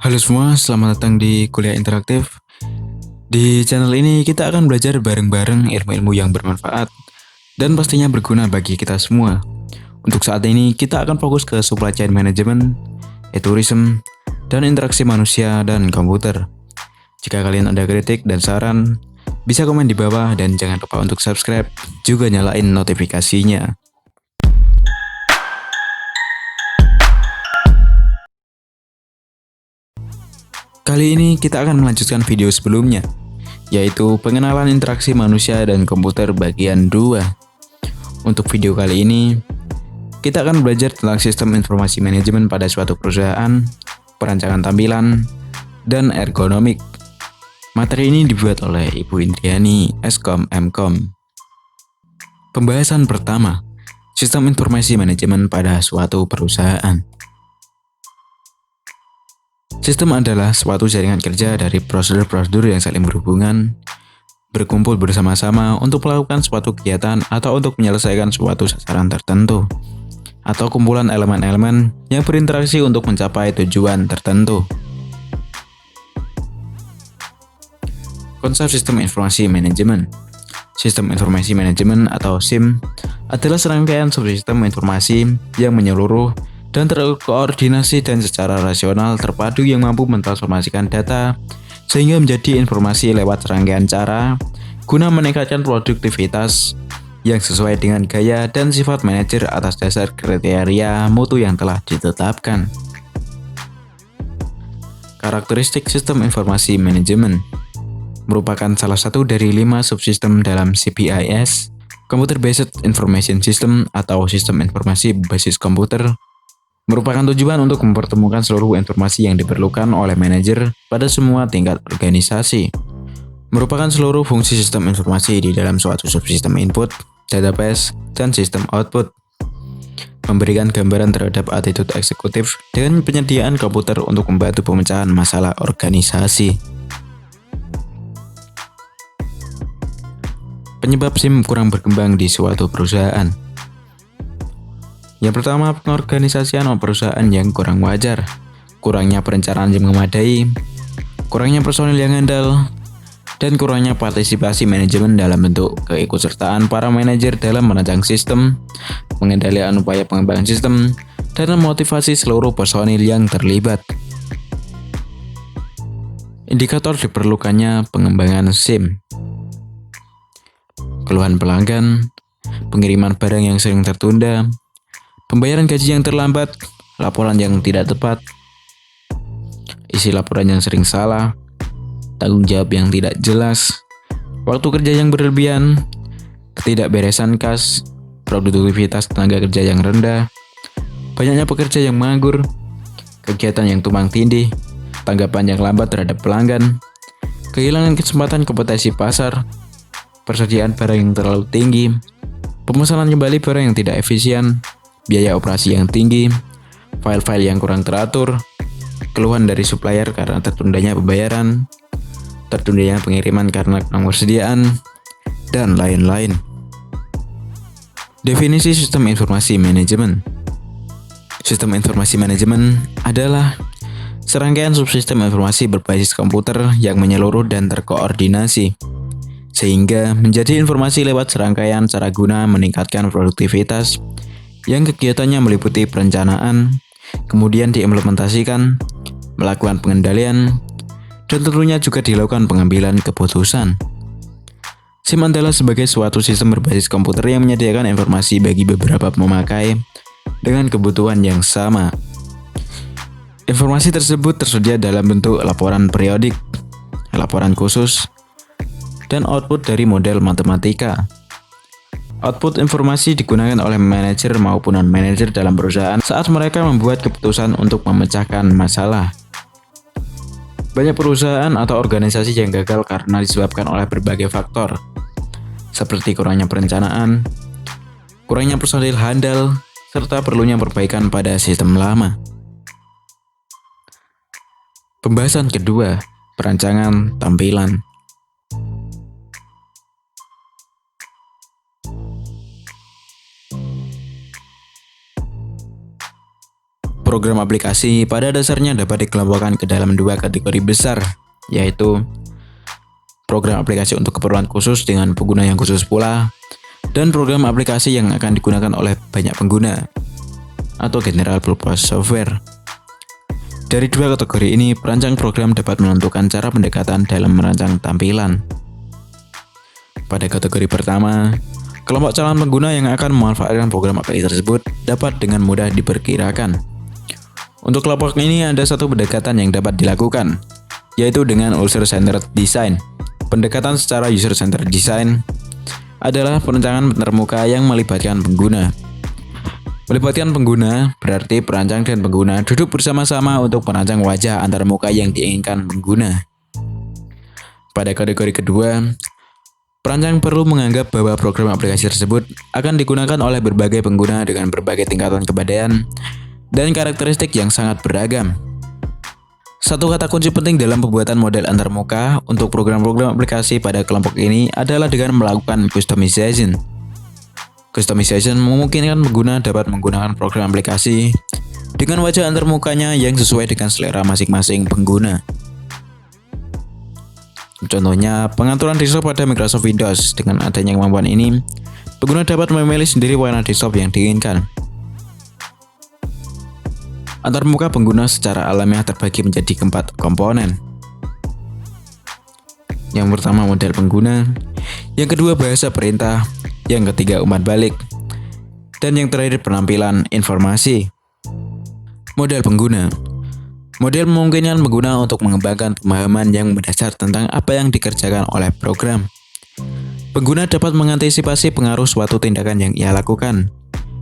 Halo semua, selamat datang di Kuliah Interaktif. Di channel ini kita akan belajar bareng-bareng ilmu-ilmu yang bermanfaat dan pastinya berguna bagi kita semua. Untuk saat ini kita akan fokus ke supply chain management, e-tourism, dan interaksi manusia dan komputer. Jika kalian ada kritik dan saran, bisa komen di bawah dan jangan lupa untuk subscribe, juga nyalain notifikasinya. Kali ini kita akan melanjutkan video sebelumnya, yaitu pengenalan interaksi manusia dan komputer bagian 2. Untuk video kali ini, kita akan belajar tentang sistem informasi manajemen pada suatu perusahaan, perancangan tampilan, dan ergonomik. Materi ini dibuat oleh Ibu Indriani, Eskom Mkom. Pembahasan pertama, sistem informasi manajemen pada suatu perusahaan. Sistem adalah suatu jaringan kerja dari prosedur-prosedur yang saling berhubungan, berkumpul bersama-sama untuk melakukan suatu kegiatan atau untuk menyelesaikan suatu sasaran tertentu, atau kumpulan elemen-elemen yang berinteraksi untuk mencapai tujuan tertentu. Konsep sistem informasi manajemen. Sistem informasi manajemen atau SIM adalah serangkaian subsistem informasi yang menyeluruh dan terkoordinasi dan secara rasional terpadu yang mampu mentransformasikan data sehingga menjadi informasi lewat serangkaian cara guna meningkatkan produktivitas yang sesuai dengan gaya dan sifat manajer atas dasar kriteria mutu yang telah ditetapkan. Karakteristik sistem informasi manajemen merupakan salah satu dari 5 subsistem dalam CPIS, Computer Based Information System atau sistem informasi berbasis komputer, merupakan tujuan untuk mempertemukan seluruh informasi yang diperlukan oleh manajer pada semua tingkat organisasi. Merupakan seluruh fungsi sistem informasi di dalam suatu subsistem input, database, dan sistem output. Memberikan gambaran terhadap attitude eksekutif dengan penyediaan komputer untuk membantu pemecahan masalah organisasi. Penyebab SIM kurang berkembang di suatu perusahaan. Yang pertama, pengorganisasian perusahaan yang kurang wajar, kurangnya perencanaan yang memadai, kurangnya personil yang handal, dan kurangnya partisipasi manajemen dalam bentuk keikutsertaan para manajer dalam merancang sistem, pengendalian upaya pengembangan sistem, dan memotivasi seluruh personil yang terlibat. Indikator diperlukannya pengembangan SIM. Keluhan pelanggan, pengiriman barang yang sering tertunda, pembayaran gaji yang terlambat, laporan yang tidak tepat, isi laporan yang sering salah, tanggung jawab yang tidak jelas, waktu kerja yang berlebihan, ketidakberesan kas, produktivitas tenaga kerja yang rendah, banyaknya pekerja yang menganggur, kegiatan yang tumpang tindih, tanggapan yang lambat terhadap pelanggan, kehilangan kesempatan kompetensi pasar, persediaan barang yang terlalu tinggi, pemesanan kembali barang yang tidak efisien, biaya operasi yang tinggi, file-file yang kurang teratur, keluhan dari supplier karena tertundanya pembayaran, tertundanya pengiriman karena kurang persediaan, dan lain-lain. Definisi sistem informasi manajemen. Sistem informasi manajemen adalah serangkaian subsistem informasi berbasis komputer yang menyeluruh dan terkoordinasi, sehingga menjadi informasi lewat serangkaian cara guna meningkatkan produktivitas yang kegiatannya meliputi perencanaan, kemudian diimplementasikan, melakukan pengendalian, dan tentunya juga dilakukan pengambilan keputusan. SIM adalah sebagai suatu sistem berbasis komputer yang menyediakan informasi bagi beberapa pemakai dengan kebutuhan yang sama. Informasi tersebut tersedia dalam bentuk laporan periodik, laporan khusus, dan output dari model matematika. Output informasi digunakan oleh manajer maupun non-manajer dalam perusahaan saat mereka membuat keputusan untuk memecahkan masalah. Banyak perusahaan atau organisasi yang gagal karena disebabkan oleh berbagai faktor, seperti kurangnya perencanaan, kurangnya personil handal, serta perlunya perbaikan pada sistem lama. Pembahasan kedua, perancangan tampilan. Program aplikasi pada dasarnya dapat dikelompokkan ke dalam dua kategori besar, yaitu program aplikasi untuk keperluan khusus dengan pengguna yang khusus pula, dan program aplikasi yang akan digunakan oleh banyak pengguna, atau general purpose software. Dari dua kategori ini, perancang program dapat menentukan cara pendekatan dalam merancang tampilan. Pada kategori pertama, kelompok calon pengguna yang akan memanfaatkan program API tersebut dapat dengan mudah diperkirakan. Untuk kelompok ini ada satu pendekatan yang dapat dilakukan, yaitu dengan user-centered design. Pendekatan secara user-centered design adalah perancangan termuka yang melibatkan pengguna. Melibatkan pengguna berarti perancang dan pengguna duduk bersama-sama untuk merancang wajah antarmuka yang diinginkan pengguna. Pada kategori kedua, perancang perlu menganggap bahwa program aplikasi tersebut akan digunakan oleh berbagai pengguna dengan berbagai tingkatan kepandaian dan karakteristik yang sangat beragam. Satu kata kunci penting dalam pembuatan model antarmuka untuk program-program aplikasi pada kelompok ini adalah dengan melakukan customization. Customization memungkinkan pengguna dapat menggunakan program aplikasi dengan wajah antarmukanya yang sesuai dengan selera masing-masing pengguna. Contohnya, pengaturan desktop pada Microsoft Windows. Dengan adanya kemampuan ini, pengguna dapat memilih sendiri warna desktop yang diinginkan. Antarmuka pengguna secara alamiah terbagi menjadi 4 komponen. Yang pertama, model pengguna. Yang kedua, bahasa perintah. Yang ketiga, umpan balik. Dan yang terakhir, penampilan informasi. Model pengguna. Model memungkinkan pengguna untuk mengembangkan pemahaman yang mendasar tentang apa yang dikerjakan oleh program. Pengguna dapat mengantisipasi pengaruh suatu tindakan yang ia lakukan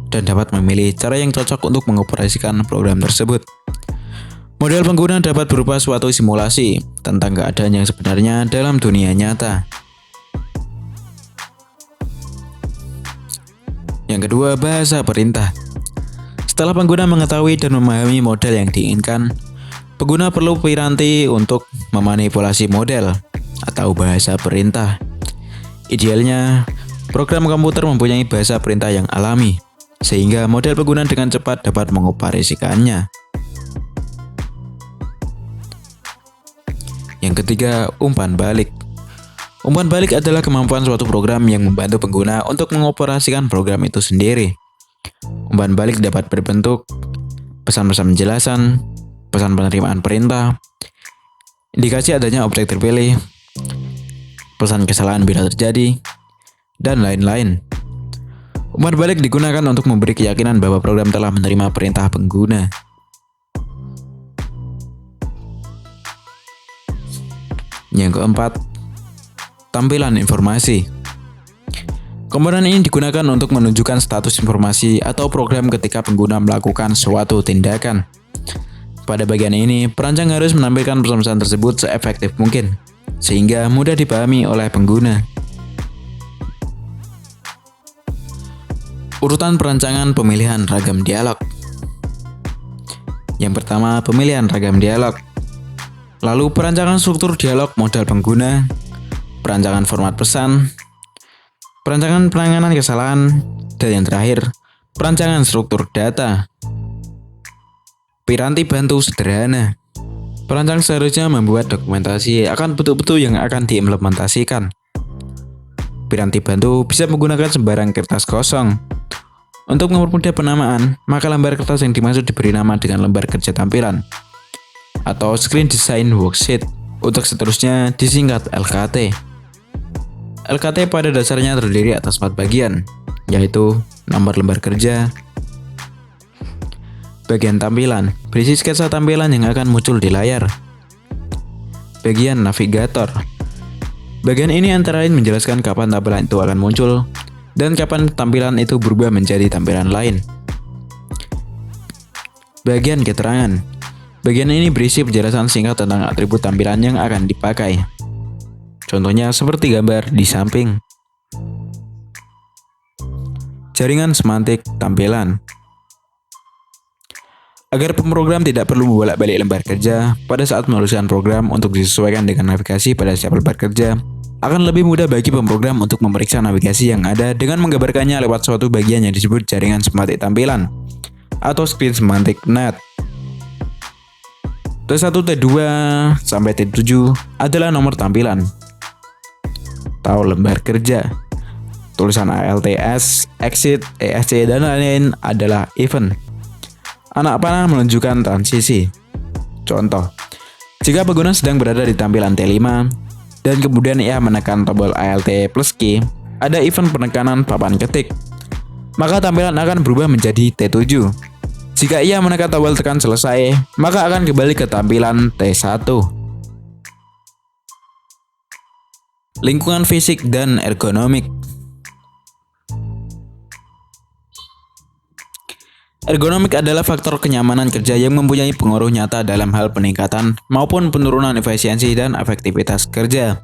dan dapat memilih cara yang cocok untuk mengoperasikan program tersebut. Model pengguna dapat berupa suatu simulasi tentang keadaan yang sebenarnya dalam dunia nyata. Yang kedua, bahasa perintah. Setelah pengguna mengetahui dan memahami model yang diinginkan, pengguna perlu piranti untuk memanipulasi model atau bahasa perintah. Idealnya, program komputer mempunyai bahasa perintah yang alami, sehingga model pengguna dengan cepat dapat mengoperasikannya. Yang ketiga, umpan balik. Umpan balik adalah kemampuan suatu program yang membantu pengguna untuk mengoperasikan program itu sendiri. Umpan balik dapat berbentuk pesan-pesan penjelasan, pesan penerimaan perintah, indikasi adanya objek terpilih, pesan kesalahan bila terjadi, dan lain-lain. Umpan balik digunakan untuk memberi keyakinan bahwa program telah menerima perintah pengguna. Yang keempat, tampilan informasi. Komponen ini digunakan untuk menunjukkan status informasi atau program ketika pengguna melakukan suatu tindakan. Pada bagian ini, perancang harus menampilkan pesan-pesan tersebut seefektif mungkin, sehingga mudah dipahami oleh pengguna. Urutan perancangan pemilihan ragam dialog. Yang pertama, pemilihan ragam dialog. Lalu perancangan struktur dialog modal pengguna, perancangan format pesan, perancangan penanganan kesalahan, dan yang terakhir, perancangan struktur data. Piranti bantu sederhana. Perancang seharusnya membuat dokumentasi akan bentuk-bentuk yang akan diimplementasikan. Piranti bantu bisa menggunakan sembarang kertas kosong. Untuk mempermudah penamaan, maka lembar kertas yang dimaksud diberi nama dengan lembar kerja tampilan atau Screen Design Worksheet. Untuk seterusnya disingkat LKT. LKT pada dasarnya terdiri atas 4 bagian, yaitu nomor lembar kerja, bagian tampilan, berisi sketsa tampilan yang akan muncul di layar, bagian navigator. Bagian ini antara lain menjelaskan kapan tampilan itu akan muncul dan kapan tampilan itu berubah menjadi tampilan lain. Bagian keterangan. Bagian ini berisi penjelasan singkat tentang atribut tampilan yang akan dipakai. Contohnya seperti gambar di samping. Jaringan semantik tampilan. Agar pemrogram tidak perlu bolak-balik lembar kerja pada saat menuliskan program untuk disesuaikan dengan navigasi pada setiap lembar kerja, akan lebih mudah bagi pemrogram untuk memeriksa navigasi yang ada dengan menggambarkannya lewat suatu bagian yang disebut jaringan semantik tampilan atau screen semantic net. T1, T2, sampai T7 adalah nomor tampilan atau lembar kerja. Tulisan ALTS, exit, ESC, dan lain-lain adalah event. Anak panah menunjukkan transisi. Contoh, jika pengguna sedang berada di tampilan T5 dan kemudian ia menekan tombol ALT plus key, ada event penekanan papan ketik, maka tampilan akan berubah menjadi T7. Jika ia menekan tombol tekan selesai, maka akan kembali ke tampilan T1. Lingkungan fisik dan ergonomik. Ergonomik adalah faktor kenyamanan kerja yang mempunyai pengaruh nyata dalam hal peningkatan maupun penurunan efisiensi dan efektivitas kerja.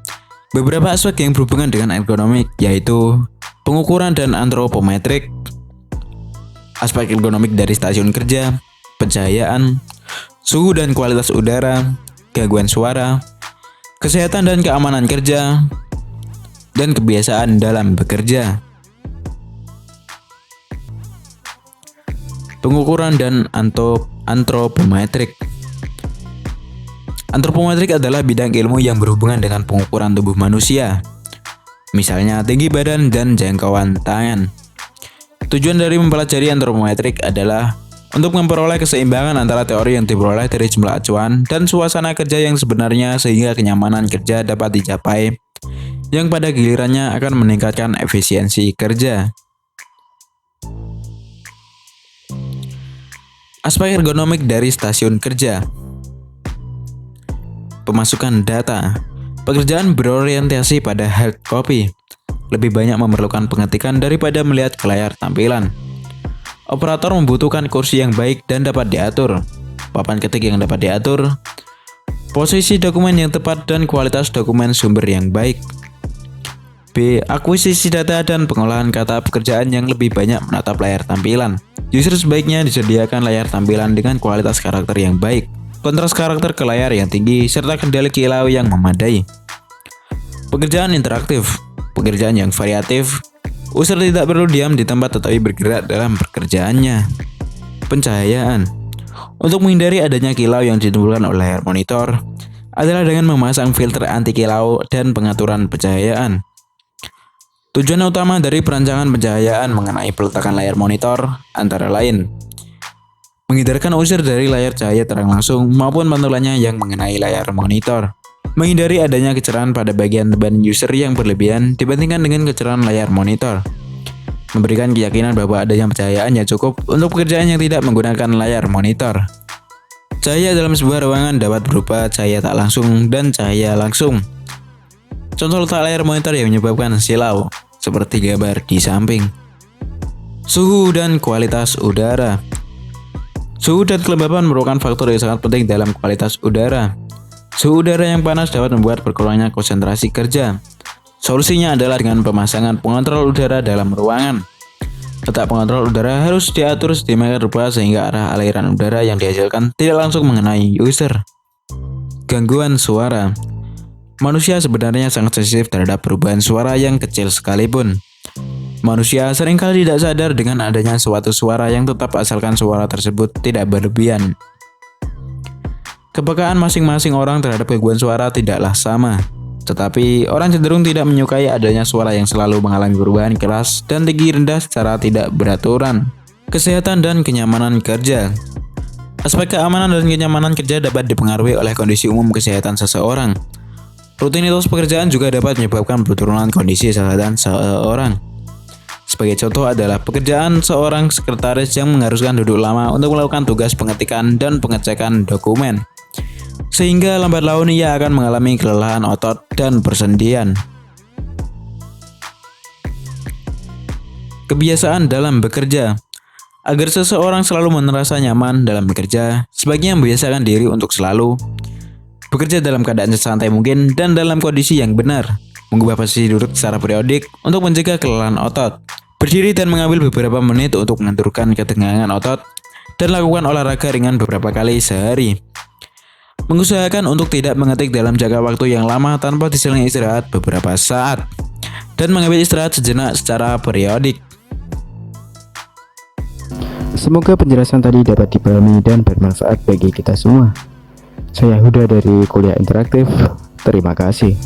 Beberapa aspek yang berhubungan dengan ergonomik yaitu pengukuran dan antropometrik, aspek ergonomik dari stasiun kerja, pencahayaan, suhu dan kualitas udara, gangguan suara, kesehatan dan keamanan kerja, dan kebiasaan dalam bekerja. Pengukuran dan antropometrik. Antropometrik adalah bidang ilmu yang berhubungan dengan pengukuran tubuh manusia, misalnya tinggi badan dan jangkauan tangan. Tujuan dari mempelajari antropometrik adalah untuk memperoleh keseimbangan antara teori yang diperoleh dari jumlah acuan dan suasana kerja yang sebenarnya sehingga kenyamanan kerja dapat dicapai, yang pada gilirannya akan meningkatkan efisiensi kerja. Aspek ergonomik dari stasiun kerja. Pemasukan data. Pekerjaan berorientasi pada hard copy. Lebih banyak memerlukan pengetikan daripada melihat ke layar tampilan. Operator membutuhkan kursi yang baik dan dapat diatur, papan ketik yang dapat diatur, posisi dokumen yang tepat dan kualitas dokumen sumber yang baik. B. Akuisisi data dan pengolahan kata pekerjaan yang lebih banyak menatap layar tampilan. User sebaiknya disediakan layar tampilan dengan kualitas karakter yang baik, kontras karakter ke layar yang tinggi, serta kendali kilau yang memadai. Pekerjaan interaktif. Pekerjaan yang variatif. User tidak perlu diam di tempat tetapi bergerak dalam pekerjaannya. Pencahayaan. Untuk menghindari adanya kilau yang ditimbulkan oleh layar monitor adalah dengan memasang filter anti kilau dan pengaturan pencahayaan. Tujuan utama dari perancangan pencahayaan mengenai peletakan layar monitor antara lain menghindarkan user dari layar cahaya terang langsung maupun pantulannya yang mengenai layar monitor. Menghindari adanya kecerahan pada bagian ban user yang berlebihan dibandingkan dengan kecerahan layar monitor. Memberikan keyakinan bahwa adanya pencahayaan yang cukup untuk pekerjaan yang tidak menggunakan layar monitor. Cahaya dalam sebuah ruangan dapat berupa cahaya tak langsung dan cahaya langsung. Contoh letak layar monitor yang menyebabkan silau, seperti gambar di samping. Suhu dan kualitas udara. Suhu dan kelembapan merupakan faktor yang sangat penting dalam kualitas udara. Suhu udara yang panas dapat membuat berkurangnya konsentrasi kerja. Solusinya adalah dengan pemasangan pengontrol udara dalam ruangan. Letak pengontrol udara harus diatur sedemikian rupa sehingga arah aliran udara yang dihasilkan tidak langsung mengenai user. Gangguan suara. Manusia sebenarnya sangat sensitif terhadap perubahan suara yang kecil sekalipun. Manusia seringkali tidak sadar dengan adanya suatu suara yang tetap asalkan suara tersebut tidak berlebihan. Kepekaan masing-masing orang terhadap gangguan suara tidaklah sama, tetapi orang cenderung tidak menyukai adanya suara yang selalu mengalami perubahan keras dan tinggi rendah secara tidak beraturan. Kesehatan dan kenyamanan kerja. Aspek keamanan dan kenyamanan kerja dapat dipengaruhi oleh kondisi umum kesehatan seseorang. Rutinitas pekerjaan juga dapat menyebabkan penurunan kondisi kesehatan seseorang. Sebagai contoh adalah pekerjaan seorang sekretaris yang mengharuskan duduk lama untuk melakukan tugas pengetikan dan pengecekan dokumen, sehingga lambat laun ia akan mengalami kelelahan otot dan persendian. Kebiasaan dalam bekerja. Agar seseorang selalu merasa nyaman dalam bekerja, sebaiknya membiasakan diri untuk selalu bekerja dalam keadaan sesantai mungkin dan dalam kondisi yang benar. Mengubah posisi duduk secara periodik untuk mencegah kelelahan otot. Berdiri dan mengambil beberapa menit untuk menentukan ketegangan otot dan lakukan olahraga ringan beberapa kali sehari. Mengusahakan untuk tidak mengetik dalam jangka waktu yang lama tanpa diselingi istirahat beberapa saat dan mengambil istirahat sejenak secara periodik. Semoga penjelasan tadi dapat dipahami dan bermanfaat bagi kita semua. Saya Huda dari Kuliah Interaktif. Terima kasih.